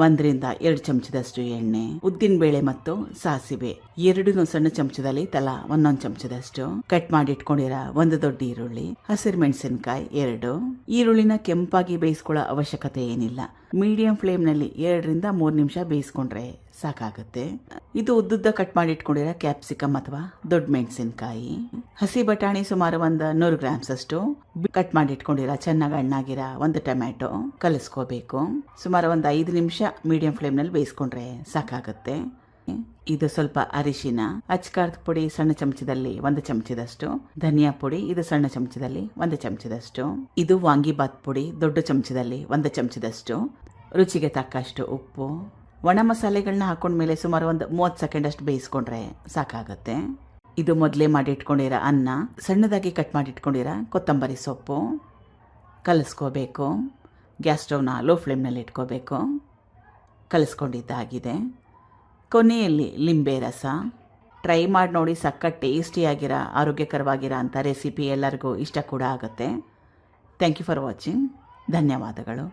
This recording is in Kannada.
1-2 ಚಮಚದಷ್ಟು ಎಣ್ಣೆ, ಉದ್ದಿನ ಬೇಳೆ ಮತ್ತು ಸಾಸಿವೆ ಎರಡೂ ಸಣ್ಣ ಚಮಚದಲ್ಲಿ ತಲಾ 1 ಚಮಚದಷ್ಟು, ಕಟ್ ಮಾಡಿ ಇಟ್ಕೊಂಡಿರ 1 ದೊಡ್ಡ ಈರುಳ್ಳಿ, ಹಸಿರು ಮೆಣಸಿನಕಾಯಿ 2. ಈರುಳ್ಳಿನ ಕೆಂಪಾಗಿ ಬೇಯಿಸ್ಕೊಳ್ಳೋ ಅವಶ್ಯಕತೆ ಏನಿಲ್ಲ. ಮೀಡಿಯಂ ಫ್ಲೇಮ್ ನಲ್ಲಿ 2-3 ನಿಮಿಷ ಬೇಯಿಸ್ಕೊಂಡ್ರೆ ಸಾಕಾಗುತ್ತೆ. ಇದು ಉದ್ದುದ್ದ ಕಟ್ ಮಾಡಿ ಇಟ್ಕೊಂಡಿರೋ ಕ್ಯಾಪ್ಸಿಕಮ್ ಅಥವಾ ದೊಡ್ಡ ಮೆಣಸಿನಕಾಯಿ, ಹಸಿ ಬಟಾಣಿ ಸುಮಾರು 100 ಗ್ರಾಮ್ಸ್ ಅಷ್ಟು, ಕಟ್ ಮಾಡಿ ಇಟ್ಕೊಂಡಿರೋ ಚೆನ್ನಾಗಿ ಹಣ್ಣಾಗಿರೋ 1 ಟೊಮ್ಯಾಟೊ ಕಲಿಸ್ಕೋಬೇಕು. ಸುಮಾರು 5 ನಿಮಿಷ ಮೀಡಿಯಂ ಫ್ಲೇಮ್ ನಲ್ಲಿ ಬೇಯಿಸ್ಕೊಂಡ್ರೆ ಸಾಕಾಗುತ್ತೆ. ಇದು ಸ್ವಲ್ಪ ಅರಿಶಿನ, ಅಚ್ಕಾರದ ಪುಡಿ ಸಣ್ಣ ಚಮಚದಲ್ಲಿ 1 ಚಮಚದಷ್ಟು, ಧನಿಯಾ ಪುಡಿ ಇದು ಸಣ್ಣ ಚಮಚದಲ್ಲಿ 1 ಚಮಚದಷ್ಟು, ಇದು ವಾಂಗಿಬಾತ್ ಪುಡಿ ದೊಡ್ಡ ಚಮಚದಲ್ಲಿ 1 ಚಮಚದಷ್ಟು, ರುಚಿಗೆ ತಕ್ಕಷ್ಟು ಉಪ್ಪು. ಒಣ ಮಸಾಲೆಗಳನ್ನ ಹಾಕೊಂಡ್ಮೇಲೆ ಸುಮಾರು 30 ಸೆಕೆಂಡ್ ಅಷ್ಟು ಬೇಯಿಸ್ಕೊಂಡ್ರೆ ಸಾಕಾಗುತ್ತೆ. ಇದು ಮೊದಲೇ ಮಾಡಿ ಇಟ್ಕೊಂಡಿರೋ ಅನ್ನ, ಸಣ್ಣದಾಗಿ ಕಟ್ ಮಾಡಿ ಇಟ್ಕೊಂಡಿರೋ ಕೊತ್ತಂಬರಿ ಸೊಪ್ಪು ಕಲಿಸ್ಕೋಬೇಕು. ಗ್ಯಾಸ್ ಸ್ಟವ್ನ ಲೋ ಫ್ಲೇಮ್ನಲ್ಲಿ ಇಟ್ಕೋಬೇಕು. ಕಲಿಸ್ಕೊಂಡಿದ್ದಾಗಿದೆ. ಕೊನೆಯಲ್ಲಿ ಲಿಂಬೆ ರಸ. ಟ್ರೈ ಮಾಡಿ ನೋಡಿ, ಸಕ್ಕ ಟೇಸ್ಟಿಯಾಗಿರೋ ಆರೋಗ್ಯಕರವಾಗಿರೋ ಅಂಥ ರೆಸಿಪಿ ಎಲ್ಲರಿಗೂ ಇಷ್ಟ ಕೂಡ ಆಗುತ್ತೆ. Thank you for watching. ಧನ್ಯವಾದಗಳು.